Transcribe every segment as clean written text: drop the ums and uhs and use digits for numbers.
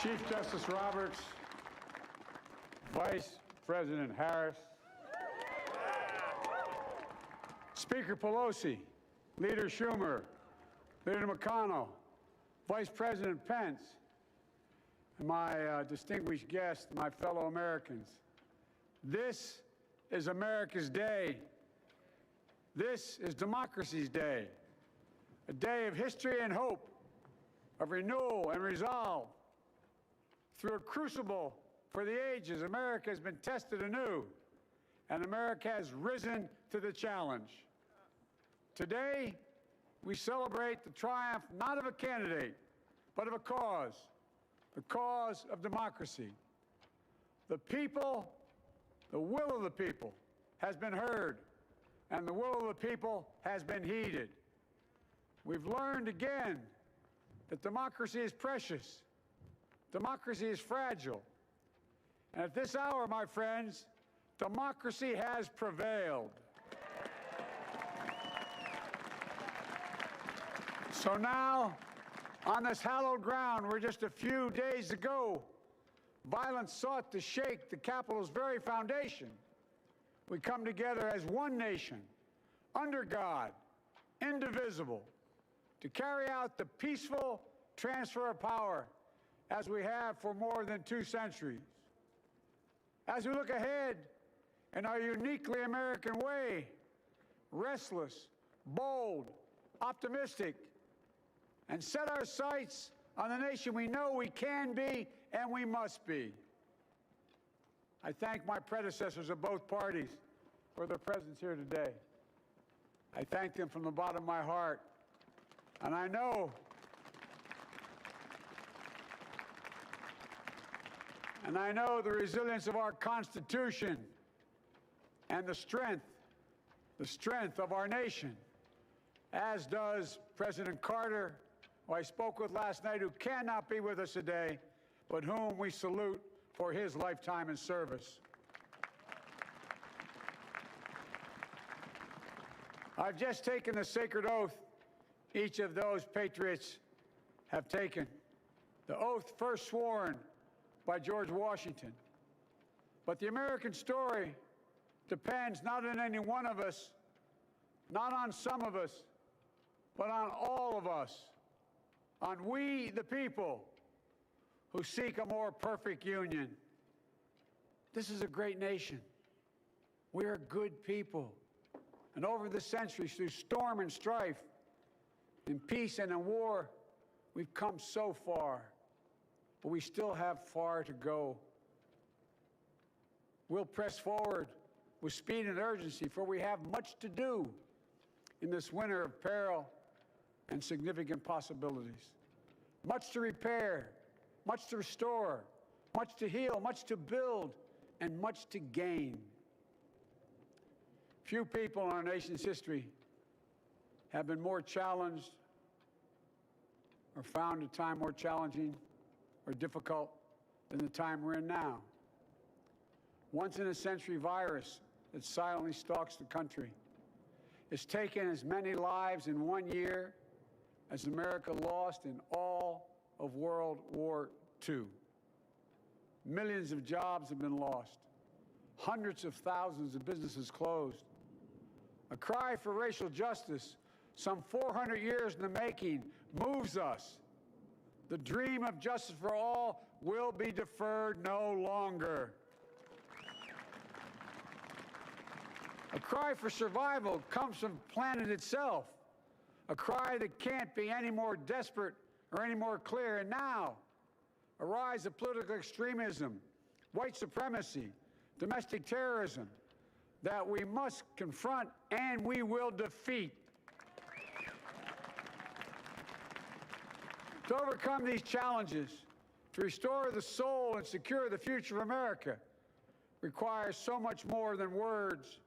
Chief Justice Roberts, Vice President Harris, Speaker Pelosi, Leader Schumer, Leader McConnell, Vice President Pence, and my distinguished guests, my fellow Americans. This is America's day. This is democracy's day, a day of history and hope, of renewal and resolve. Through a crucible for the ages, America has been tested anew, and America has risen to the challenge. Today, we celebrate the triumph not of a candidate, but of a cause, the cause of democracy. The people, the will of the people has been heard, and the will of the people has been heeded. We've learned again that democracy is precious. Democracy is fragile. And at this hour, my friends, democracy has prevailed. So now, on this hallowed ground where just a few days ago, violence sought to shake the Capitol's very foundation, we come together as one nation, under God, indivisible, to carry out the peaceful transfer of power as we have for more than 2 centuries. As we look ahead in our uniquely American way, restless, bold, optimistic, and set our sights on the nation we know we can be and we must be. I thank my predecessors of both parties for their presence here today. I thank them from the bottom of my heart. And I know the resilience of our Constitution and the strength of our nation, as does President Carter, who I spoke with last night, who cannot be with us today, but whom we salute for his lifetime in service. I've just taken the sacred oath each of those patriots have taken, the oath first sworn by George Washington. But the American story depends not on any one of us, not on some of us, but on all of us, on we, the people, who seek a more perfect union. This is a great nation. We're good people. And over the centuries, through storm and strife, in peace and in war, we've come so far. But we still have far to go. We'll press forward with speed and urgency, for we have much to do in this winter of peril and significant possibilities. Much to repair, much to restore, much to heal, much to build, and much to gain. Few people in our nation's history have been more challenged or found a time more challenging or difficult than the time we're in now. Once-in-a-century virus that silently stalks the country. It's taken as many lives in 1 year as America lost in all of World War II. Millions of jobs have been lost. Hundreds of thousands of businesses closed. A cry for racial justice, some 400 years in the making, moves us. The dream of justice for all will be deferred no longer. A cry for survival comes from the planet itself, a cry that can't be any more desperate or any more clear. And now, a rise of political extremism, white supremacy, domestic terrorism, that we must confront and we will defeat. To overcome these challenges, to restore the soul and secure the future of America, requires so much more than words.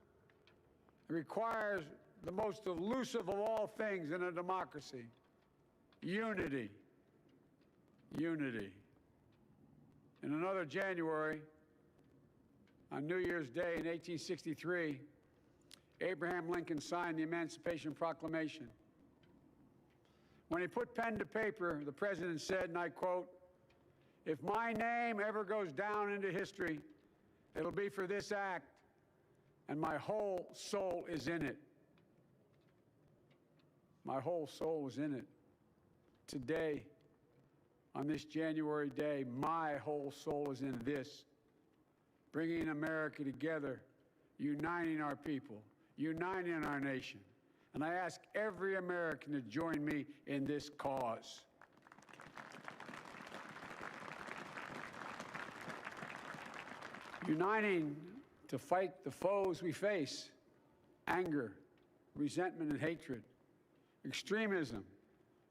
It requires the most elusive of all things in a democracy: unity. Unity. In another January, on New Year's Day in 1863, Abraham Lincoln signed the Emancipation Proclamation. When he put pen to paper, the president said, and I quote, If my name ever goes down into history, it'll be for this act, and my whole soul is in it. My whole soul is in it. Today, on this January day, my whole soul is in this, bringing America together, uniting our people, uniting our nation. And I ask every American to join me in this cause. Uniting to fight the foes we face: anger, resentment and hatred, extremism,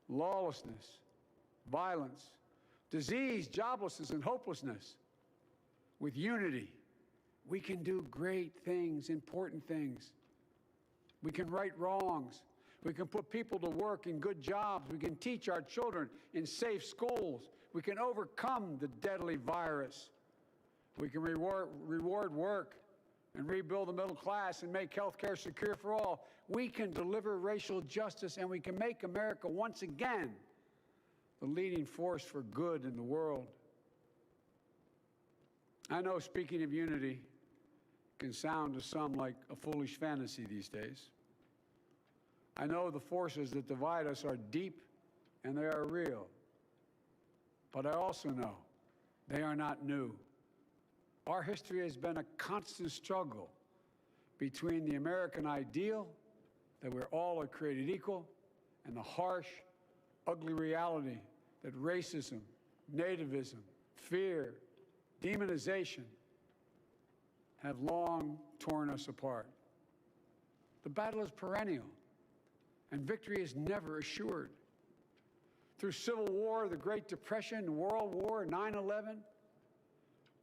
lawlessness, violence, disease, joblessness, and hopelessness. With unity, we can do great things, important things. We can right wrongs. We can put people to work in good jobs. We can teach our children in safe schools. We can overcome the deadly virus. We can reward work and rebuild the middle class and make health care secure for all. We can deliver racial justice, and we can make America once again the leading force for good in the world. I know speaking of unity can sound to some like a foolish fantasy these days. I know the forces that divide us are deep and they are real. But I also know they are not new. Our history has been a constant struggle between the American ideal that we're all created equal and the harsh, ugly reality that racism, nativism, fear, demonization have long torn us apart. The battle is perennial, and victory is never assured. Through Civil War, the Great Depression, World War, 9/11,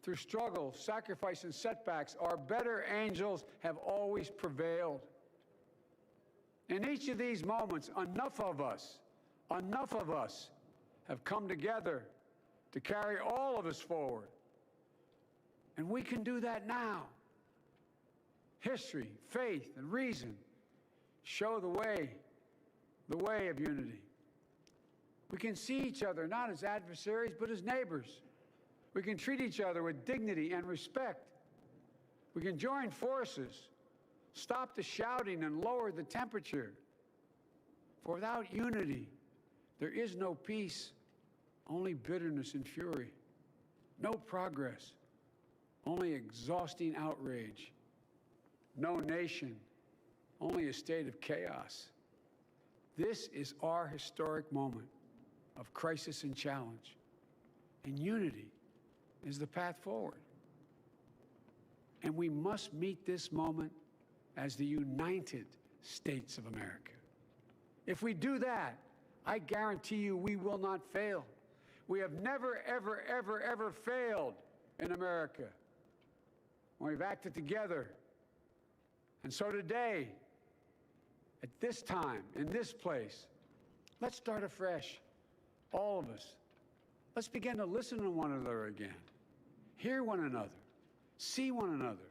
through struggle, sacrifice, and setbacks, our better angels have always prevailed. In each of these moments, enough of us have come together to carry all of us forward. And we can do that now. History, faith, and reason show the way of unity. We can see each other not as adversaries, but as neighbors. We can treat each other with dignity and respect. We can join forces, stop the shouting, and lower the temperature. For without unity, there is no peace, only bitterness and fury. No progress, only exhausting outrage. No nation, only a state of chaos. This is our historic moment of crisis and challenge, and unity is the path forward. And we must meet this moment as the United States of America. If we do that, I guarantee you we will not fail. We have never, ever, ever, ever failed in America when we've acted together. And so today, at this time, in this place, let's start afresh, all of us. Let's begin to listen to one another again, hear one another, see one another,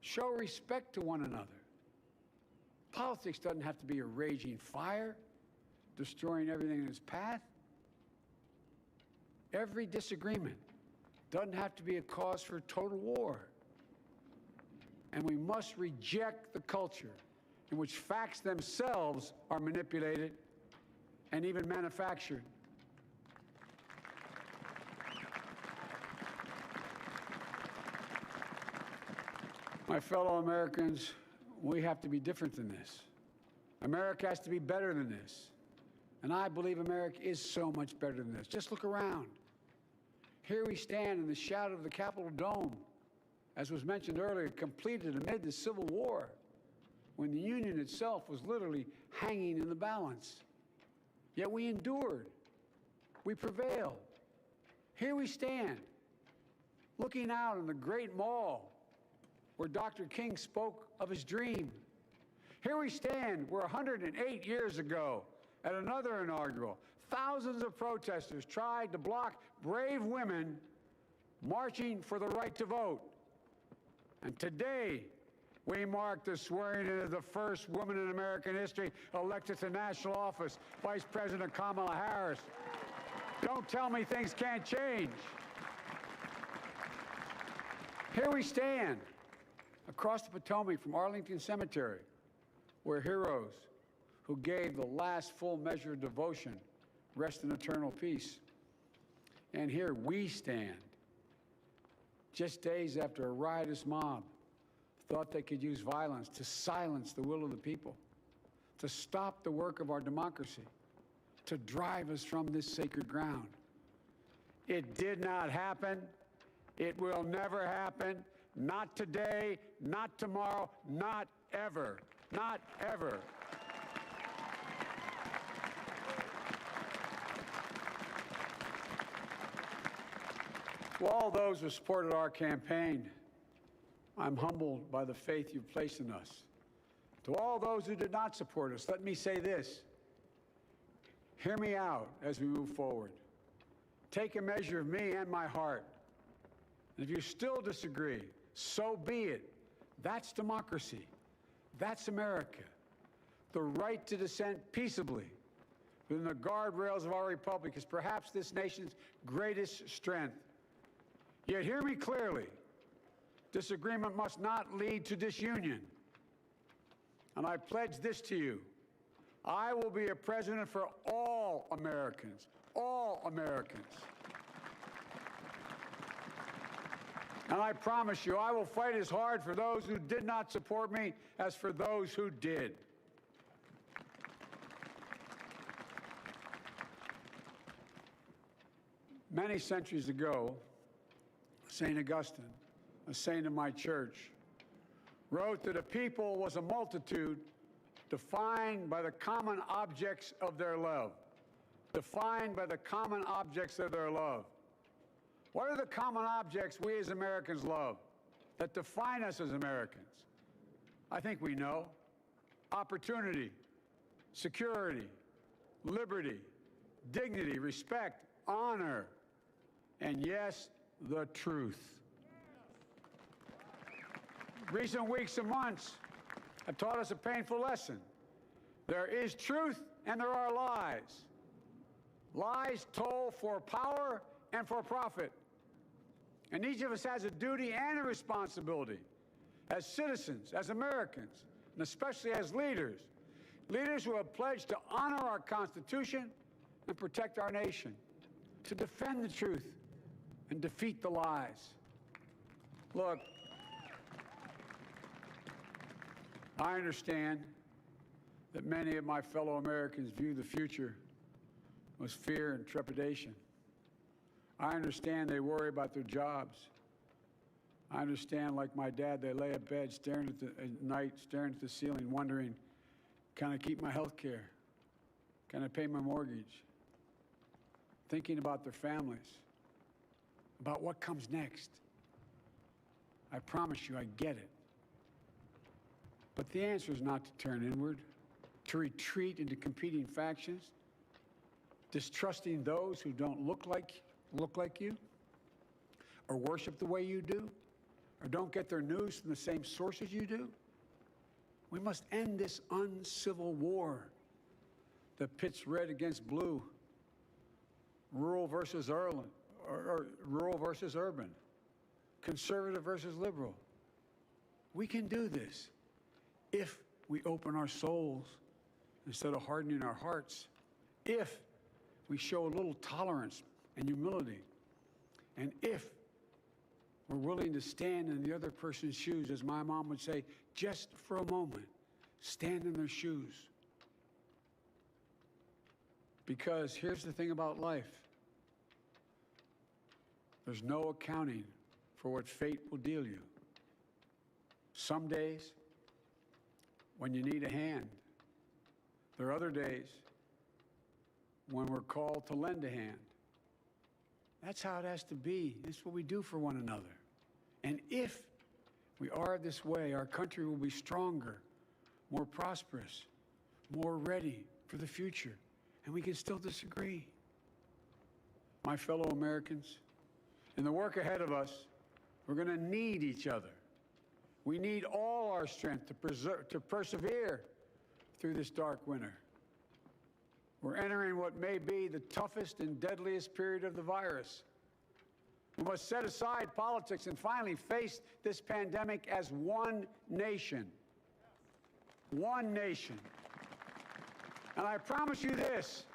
show respect to one another. Politics doesn't have to be a raging fire, destroying everything in its path. Every disagreement doesn't have to be a cause for total war. And we must reject the culture in which facts themselves are manipulated and even manufactured. My fellow Americans, we have to be different than this. America has to be better than this. And I believe America is so much better than this. Just look around. Here we stand in the shadow of the Capitol Dome, as was mentioned earlier, completed amid the Civil War, when the Union itself was literally hanging in the balance. Yet we endured. We prevailed. Here we stand, looking out on the great mall where Dr. King spoke of his dream. Here we stand where 108 years ago, at another inaugural, thousands of protesters tried to block brave women marching for the right to vote. And today, we mark the swearing in of the first woman in American history elected to national office, Vice President Kamala Harris. Don't tell me things can't change. Here we stand across the Potomac from Arlington Cemetery, where heroes who gave the last full measure of devotion rest in eternal peace. And here we stand, just days after a riotous mob thought they could use violence to silence the will of the people, to stop the work of our democracy, to drive us from this sacred ground. It did not happen. It will never happen. Not today, not tomorrow, not ever. Not ever. To all those who supported our campaign, I'm humbled by the faith you've placed in us. To all those who did not support us, let me say this. Hear me out as we move forward. Take a measure of me and my heart. And if you still disagree, so be it. That's democracy. That's America. The right to dissent peaceably within the guardrails of our republic is perhaps this nation's greatest strength. Yet hear me clearly. Disagreement must not lead to disunion. And I pledge this to you. I will be a president for all Americans. All Americans. And I promise you, I will fight as hard for those who did not support me as for those who did. Many centuries ago, St. Augustine, a saint of my church, wrote that a people was a multitude defined by the common objects of their love. Defined by the common objects of their love. What are the common objects we as Americans love that define us as Americans? I think we know. Opportunity, security, liberty, dignity, respect, honor, and yes, the truth. Recent weeks and months have taught us a painful lesson. There is truth and there are lies. Lies told for power and for profit. And each of us has a duty and a responsibility as citizens, as Americans, and especially as leaders. Leaders who have pledged to honor our Constitution and protect our nation, to defend the truth and defeat the lies. Look, I understand that many of my fellow Americans view the future with fear and trepidation. I understand they worry about their jobs. I understand, like my dad, they lay at bed at night, staring at the ceiling, wondering, can I keep my health care? Can I pay my mortgage? Thinking about their families, about what comes next. I promise you, I get it. But the answer is not to turn inward, to retreat into competing factions, distrusting those who don't look like you, or worship the way you do, or don't get their news from the same sources you do. We must end this uncivil war that pits red against blue, rural versus urban, or rural versus urban, conservative versus liberal. We can do this if we open our souls instead of hardening our hearts, if we show a little tolerance and humility, and if we're willing to stand in the other person's shoes, as my mom would say, just for a moment, stand in their shoes. Because here's the thing about life. There's no accounting for what fate will deal you. Some days, when you need a hand. There are other days when we're called to lend a hand. That's how it has to be. This is what we do for one another. And if we are this way, our country will be stronger, more prosperous, more ready for the future. And we can still disagree. My fellow Americans, in the work ahead of us, we're going to need each other. We need all our strength to persevere through this dark winter. We're entering what may be the toughest and deadliest period of the virus. We must set aside politics and finally face this pandemic as one nation. One nation. And I promise you this,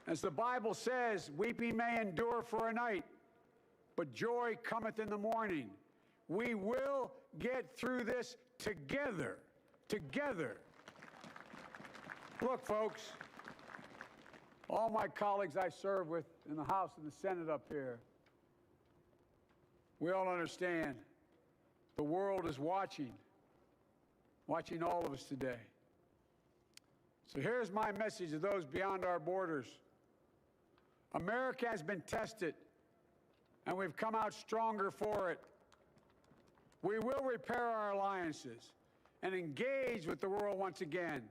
as the Bible says, weeping may endure for a night, but joy cometh in the morning. We will get through this together. Together. Look, folks, all my colleagues I serve with in the House and the Senate up here, we all understand the world is watching all of us today. So here's my message to those beyond our borders. America has been tested, and we've come out stronger for it. We will repair our alliances and engage with the world once again,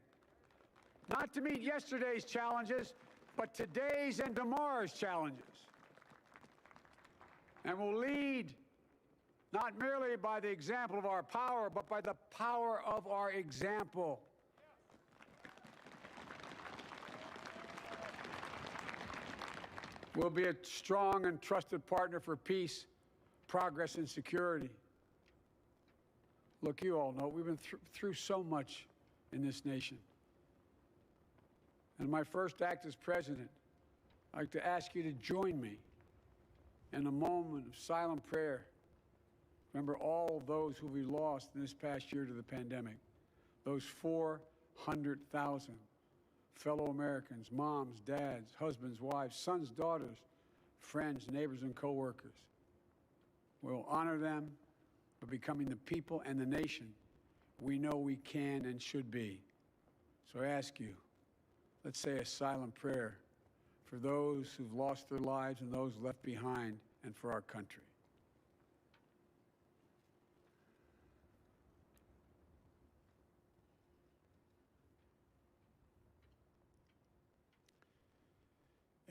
not to meet yesterday's challenges, but today's and tomorrow's challenges. And we'll lead not merely by the example of our power, but by the power of our example. We'll be a strong and trusted partner for peace, progress, and security. Look, you all know we've been through so much in this nation. And my first act as president, I'd like to ask you to join me in a moment of silent prayer. Remember all those who we lost in this past year to the pandemic. Those 400,000 fellow Americans, moms, dads, husbands, wives, sons, daughters, friends, neighbors, and co-workers. We'll honor them by becoming the people and the nation we know we can and should be. So I ask you, let's say a silent prayer for those who've lost their lives and those left behind, and for our country.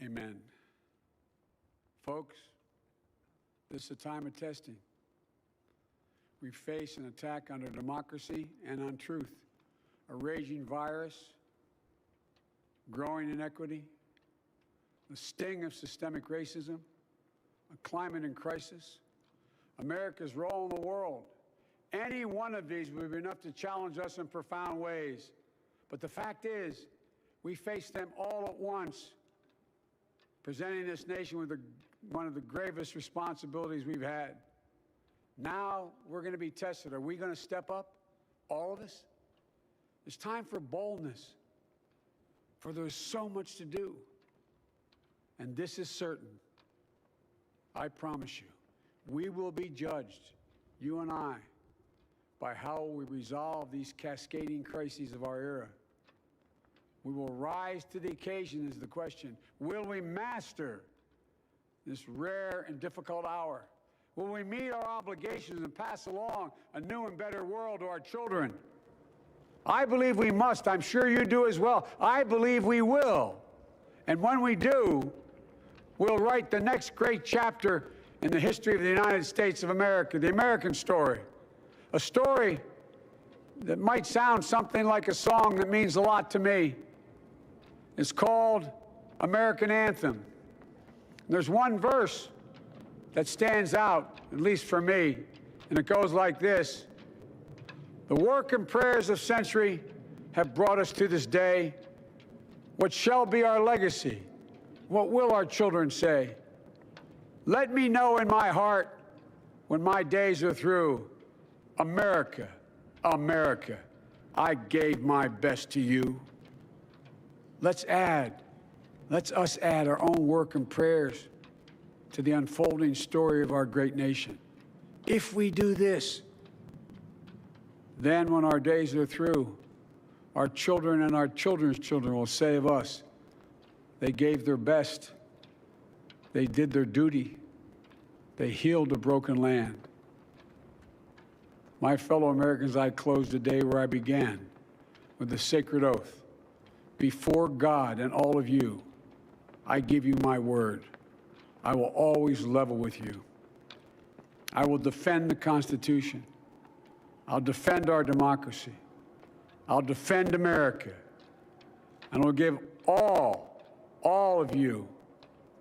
Amen. Folks, this is a time of testing. We face an attack on our democracy and on truth, a raging virus, growing inequity, the sting of systemic racism, a climate in crisis, America's role in the world. Any one of these would be enough to challenge us in profound ways. But the fact is, we face them all at once, presenting this nation with one of the gravest responsibilities we've had. Now we're going to be tested. Are we going to step up, all of us? It's time for boldness, for there's so much to do. And this is certain. I promise you, we will be judged, you and I, by how we resolve these cascading crises of our era. We will rise to the occasion is the question. Will we master this rare and difficult hour? Will we meet our obligations and pass along a new and better world to our children? I believe we must. I'm sure you do as well. I believe we will. And when we do, we'll write the next great chapter in the history of the United States of America, the American story. A story that might sound something like a song that means a lot to me. It's called American Anthem. There's one verse that stands out, at least for me, and it goes like this. The work and prayers of century have brought us to this day. What shall be our legacy? What will our children say? Let me know in my heart when my days are through, America, America, I gave my best to you. Let's us add our own work and prayers to the unfolding story of our great nation. If we do this, then when our days are through, our children and our children's children will say of us, they gave their best, they did their duty, they healed a broken land. My fellow Americans, I close the day where I began, with the sacred oath. Before God and all of you, I give you my word. I will always level with you. I will defend the Constitution. I'll defend our democracy. I'll defend America. And I'll give all of you,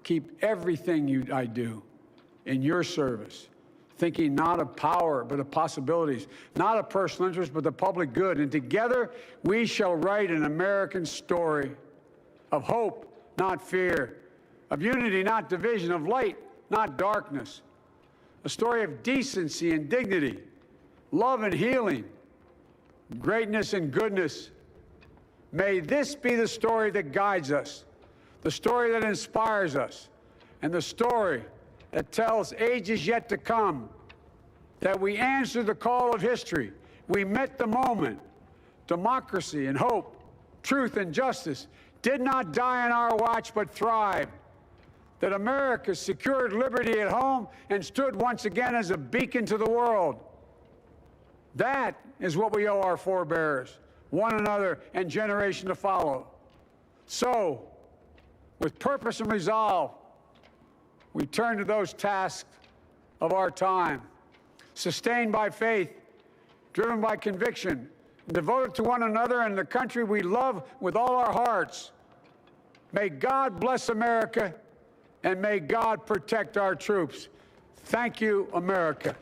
keep everything I do in your service, thinking not of power, but of possibilities, not of personal interest, but the public good. And together we shall write an American story of hope, not fear, of unity, not division, of light, not darkness, a story of decency and dignity, love and healing, greatness and goodness. May this be the story that guides us, the story that inspires us, and the story that tells ages yet to come that we answered the call of history. We met the moment. Democracy and hope, truth and justice did not die on our watch, but thrived. That America secured liberty at home and stood once again as a beacon to the world. That is what we owe our forebears, one another, and generation to follow. So, with purpose and resolve, we turn to those tasks of our time, sustained by faith, driven by conviction, devoted to one another and the country we love with all our hearts. May God bless America, and may God protect our troops. Thank you, America.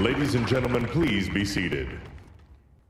Ladies and gentlemen, please be seated.